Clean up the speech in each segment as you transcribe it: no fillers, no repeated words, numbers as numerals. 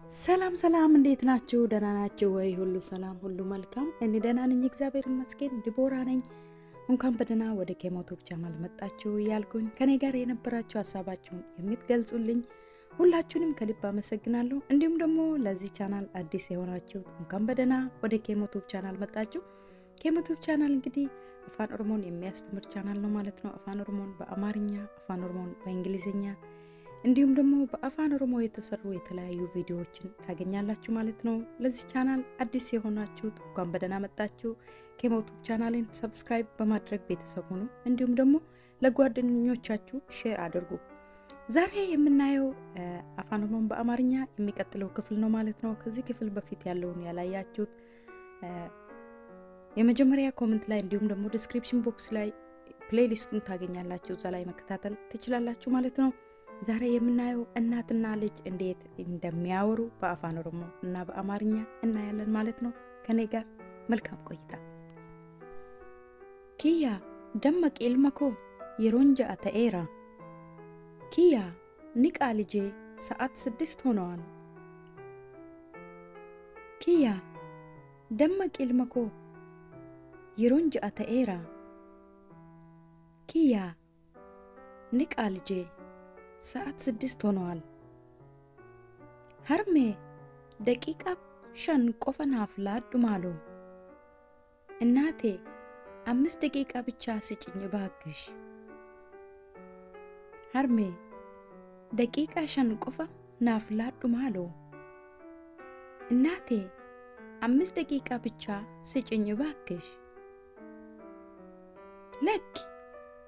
ሰላም ሰላም፣ እንዴት ናችሁ? ደህና ናችሁ ወይ? ሁሉ ሰላም፣ ሁሉ መልካም። እኔ ደህና ነኝ፣ እግዚአብሔር ይመስገን። ዲቦራ ነኝ። እንኳን በደህና ወደ ኬሞቱብ ቻናል መጣችሁ እያልኩኝ ከኔ ጋር የነበራችሁ ሀሳባችሁን የምትገልጹልኝ ሁላችሁንም ከልብ አመሰግናለሁ። እንዲሁም ደግሞ ለዚህ ቻናል አዲስ የሆናችሁ እንኳን በደህና ወደ ኬሞቱብ ቻናል መጣችሁ። ኬሞቱብ ቻናል እንግዲህ አፋን ኦሮሞን የሚያስተምር ቻናል ነው ማለት ነው። አፋን ኦሮሞን በአማርኛ፣ አፋን ኦሮሞን በእንግሊዝኛ እንዲሁም ደግሞ በአፋን ኦሮሞ የተሰሩ የተለያዩ ቪዲዮዎችን ታገኛላችሁ ማለት ነው። ለዚህ ቻናል አዲስ የሆናችሁት እንኳን በደህና መጣችሁ። ኬሞቱብ ቻናልን ሰብስክራይብ በማድረግ ቤተሰብ ሁኑ። እንዲሁም ደግሞ ለጓደኞቻችሁ ሼር አድርጉ። ዛሬ የምናየው አፋን ኦሮሞን በአማርኛ የሚቀጥለው ክፍል ነው ማለት ነው። ከዚህ ክፍል በፊት ያለውን ያላያችሁት የመጀመሪያ ኮሜንት ላይ እንዲሁም ደግሞ ዲስክሪፕሽን ቦክስ ላይ ፕሌሊስቱን ታገኛላችሁ። እዛ ላይ መከታተል ትችላላችሁ ማለት ነው። ዛሬ የምናየው እናትና ልጅ እንዴት እንደሚያወሩ በአፋን ኦሮሞ እና በአማርኛ እናያለን ማለት ነው። ከኔ ጋር መልካም ቆይታ። ኪያ ደመቅ ኢልመኮ የሮንጃ ተኤራ ኪያ ንቃ ልጄ ሰዓት 6 ሆነዋል። ኪያ ደመቅ ኢልመኮ የሮንጃ ተኤራ ኪያ ንቃ ልጄ ሰዓት 6 ሆነዋል። ሀርሜ ደቂቃ 5 ቆፈናፍ ላዱማሉ እናቴ 5 ደቂቃ ብቻ ስጭኝ ባክሽ። ሀርሜ ደቂቃ 5 ቆፈ ናፍ ላዱማሉ እናቴ 5 ደቂቃ ብቻ ስጭኝ ባክሽ። ለክ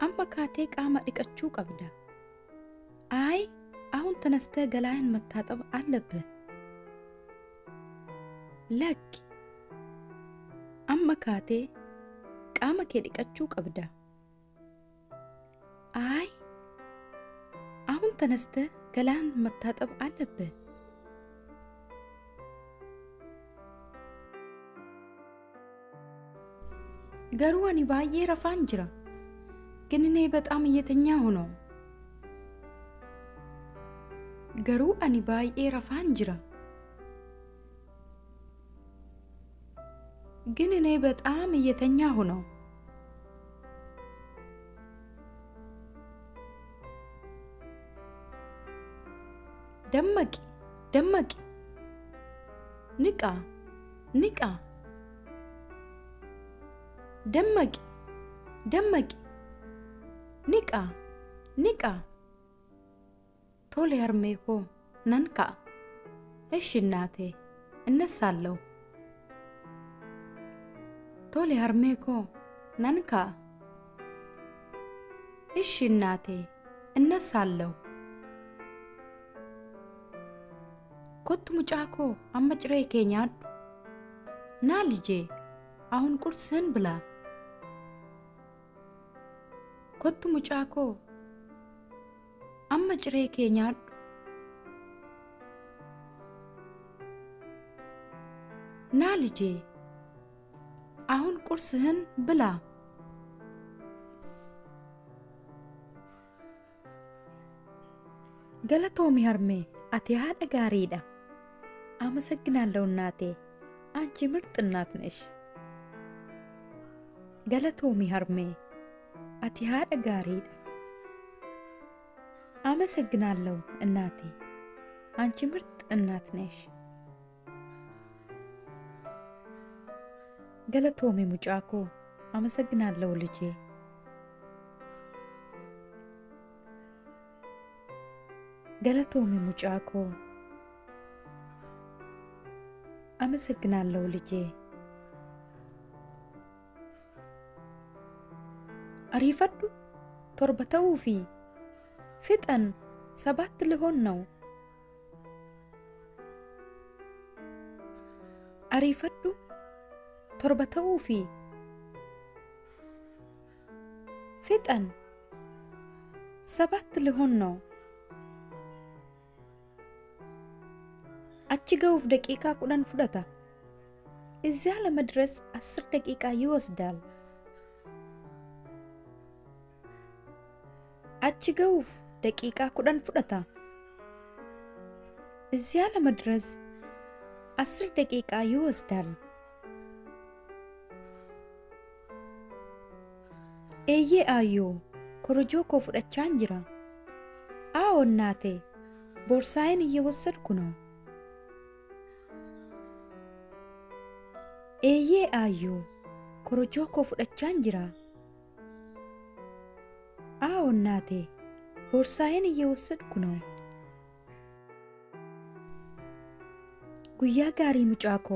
አምባካቴ ቃማ ዲቀቹ ቀብዳ አይ አሁን ተነስተ ገላያን መታጠብ አለብህ። ለክ አመካቴ ቃማ ከዲቀቹ ቀብዳ አይ አሁን ተነስተ ገላያን መታጠብ አለብህ። ገሩዋኒ ባዬ ረፋን ጅራ ግን እኔ በጣም እየተኛሁ ነው። ገሩ አኒ ባዬ ረፋን ጅራ ግን እኔ በጣም እየተኛሁ ነው። ደመቂ ደመቂ ንቃ ንቃ ደመቂ ደመቂ ንቃ ንቃ ቶሎ ያርሜኮ ነንካ። እሺ እናቴ እነሳለሁ። ቶሎ ያርሜኮ ነንካ። እሺ እናቴ እነሳለሁ። ኮቱ ሙጫኮ አመጭሬ ኬኛዱ ና ልጄ አሁን ቁርስህን ብላ። ኮቱ ሙጫኮ አመጭሬ ኬኛዱ ና ልጄ አሁን ቁርስህን ብላ። ገለቶሚ ሀርሜ አቲ ሃደ ጋሪዳ አመሰግናለሁ እናቴ፣ አንቺ ምርጥ እናት ነሽ። ገለቶሚ ሀርሜ አቲ ሃደ ጋሪዳ አመሰግናለሁ እናቴ፣ አንቺ ምርጥ እናት ነሽ። ገለቶሚ ሙጫኮ አመሰግናለሁ ልጄ። ገለቶሚ ሙጫኮ አመሰግናለሁ ልጄ። አሪፈዱ ቶርበተውፊ ፍጠን 7 ሊሆን ነው። አሪፈዱ ቶርበተውፊ ፍጠን 7 ሊሆን ነው። አቺ ገውፍ ደቂቃ 10 ፍደታ እዚያ ለመድረስ 10 ደቂቃ ይወስዳል። አቺ ገውፍ ደቂቃ 10 ፍደታ እዚያ ለመድረስ 10 ደቂቃ ይወስዳል። ኤዬ አዮ ኮረጆ ኮ ፍደቻን ጅራ። አዎ እናቴ ቦርሳዬን እየወሰድኩ ነው። ኤዬ አዮ ኮረጆ ኮ ፍደቻን ጅራ። አዎ እናቴ ቦርሳዬን እየወሰድኩ ነው። ጉያ ጋሪ ሙጫኮ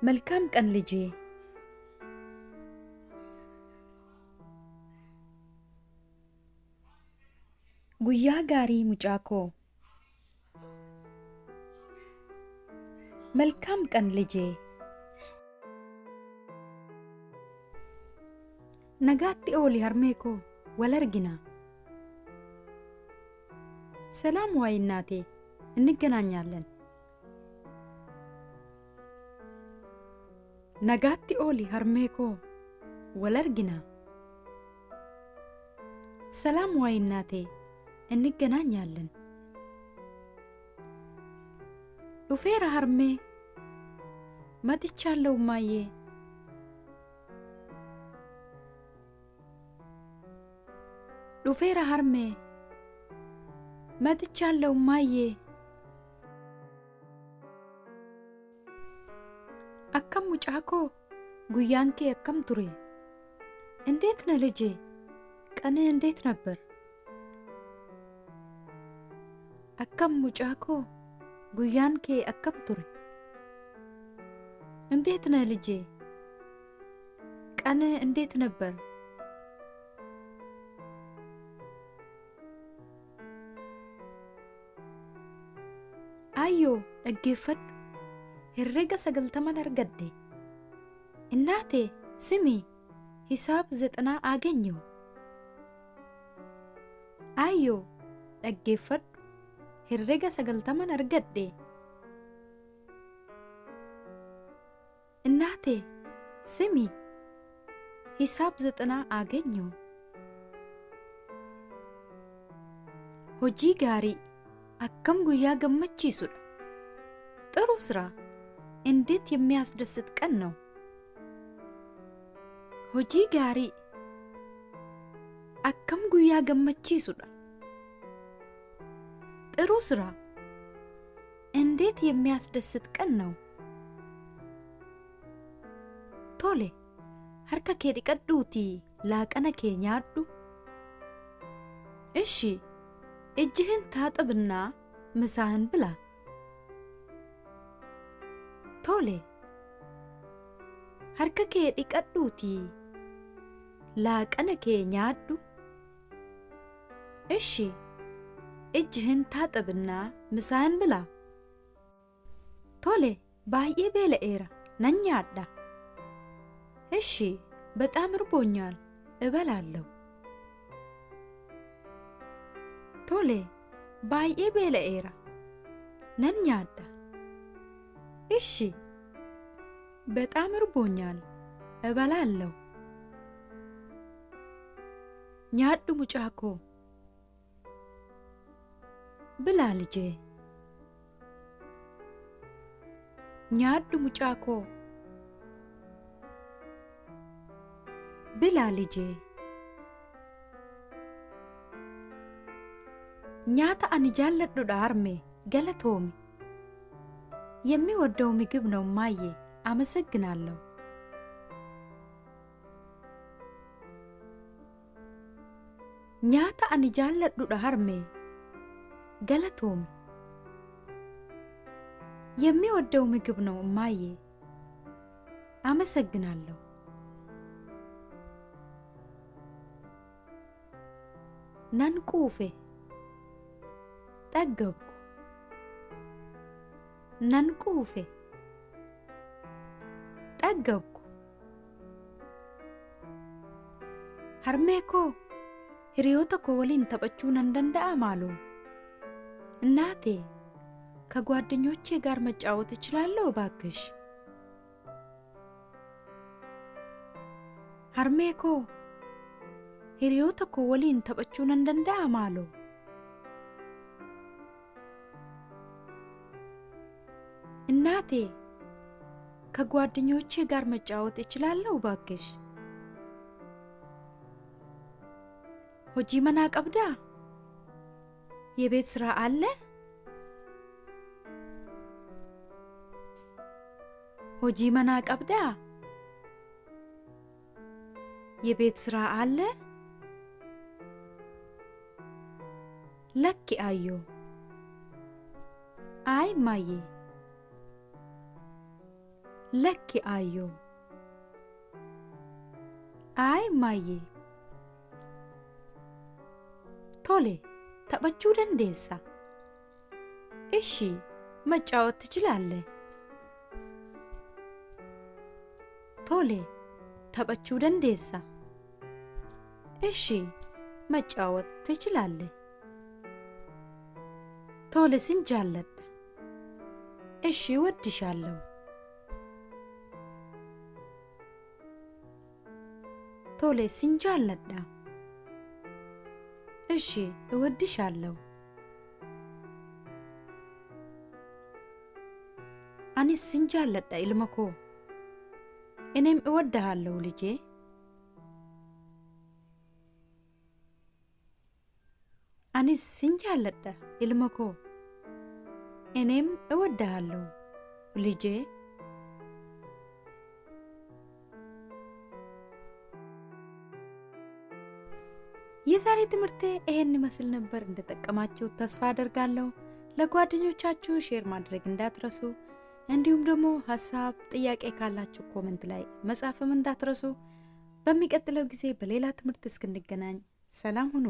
መልካም ቀን ልጄ። ጉያ ጋሪ ሙጫኮ መልካም ቀን ልጄ። ነጋቲ ኦሊ ሀርሜኮ ወለርጊና። ሰላም ዋይ እናቴ እንገናኛለን። ነጋቲ ኦሊ ሀርሜኮ ወለርጊና። ሰላም ዋይ እናቴ እንገናኛለን። ዱፌራ ሀርሜ መጥቻለሁ ማዬ። ዱፌራ ሀርሜ መጥቻለሁ ማዬ። አከም ሙጫኮ ጉያንኬ አከም ቱሬ። እንዴት ነህ ልጄ? ቀንህ እንዴት ነበር? አከም ሙጫኮ ጉያንኬ አከም ቱሬ። እንዴት ነህ ልጄ? ቀንህ እንዴት ነበር? አዮ ደጌፈድ herrega 90 አርገዴ። እናቴ ስሚ ሂሳብ 90 አገኘው። አዮ ደጌፈድ herrega 90 አርገዴ። እናቴ ስሚ ሂሳብ 90 አገኘው። ሆጂ ጋሪ አከም ጉያ ገመቺሱዳ። ጥሩ ስራ። እንዴት የሚያስደስት ቀን ነው። ሆጂ ጋሪ አከም ጉያ ገመቺሱዳ። ጥሩ ስራ። እንዴት የሚያስደስት ቀን ነው። ቶሌ ሀርከ ኬ ዲቀዱቲ ላቀነ ኬ ኛዱ። እሺ እጅህን ታጠብና ምሳህን ብላ። ቶሌ ሀርከ ኬ ዲቀዱቲ ላቀነ ኬ ኛዱ። እሺ እጅህን ታጠብና ምሳህን ብላ። ቶሌ ባዬ ቤለኤራ ነኛዳ። እሺ በጣም እርቦኛል እበላለሁ። ቶሌ ባዬ ቤለኤራ ነኛዳ። እሺ በጣም እርቦኛል እበላለሁ። ኛዱ ሙጫኮ ብላ ልጄ። ኛዱ ሙጫኮ ብላ ልጄ። ኛታ አኒ ጃለዱዳ ሀርሜ ገለቶሚ። የሚወደው ምግብ ነው ማዬ አመሰግናለሁ። ኛታ አኒ ጃለዱዳ ሀርሜ ገለቶሚ። የሚወደው ምግብ ነው ማዬ አመሰግናለሁ። ነንቁፌ ጠገብኩ። ነንቁፌ ጠገብኩ። ሀርሜኮ ሂሪዮታ ኮ ወሊን ተበቹ ነንደንዳአ ማሉ። እናቴ ከጓደኞቼ ጋር መጫወት እችላለሁ ባክሽ? ሀርሜኮ ሂሪዮታ ኮ ወሊን ተበቹ ነንደንዳአ ማሉ። እናቴ ከጓደኞቼ ጋር መጫወት እችላለሁ ባክሽ? ሆጂ መና ቀብዳ? የቤት ስራ አለ? ሆጂ መና ቀብዳ? የቤት ስራ አለ? ለኪ አዮ አይ ማዬ ለኪ አዮ አይ ማዬ ቶሌ ታበቹ ደንዴሳ እሺ መጫወት ትችላለህ ቶሌ ታበቹ ደንዴሳ እሺ መጫወት ትችላለህ ቶሌ ስንጃለደ እሺ ወድሻለሁ ቶሌ ስንጃለዳ እሺ እወድሻለሁ አኒስ ስንጃለዳ ኢልመኮ እኔም እወድሃለሁ ልጄ አኒስ ስንጃለዳ ኢልመኮ እኔም እወድሃለሁ ልጄ የዛሬ ትምህርቴ ይሄን ይመስል ነበር። እንደተጠቀማችሁ ተስፋ አደርጋለሁ። ለጓደኞቻችሁ ሼር ማድረግ እንዳትረሱ፣ እንዲሁም ደግሞ ሐሳብ ጥያቄ ካላችሁ ኮሜንት ላይ መጻፍም እንዳትረሱ። በሚቀጥለው ጊዜ በሌላ ትምህርት እስክንገናኝ ሰላም ሁኑ።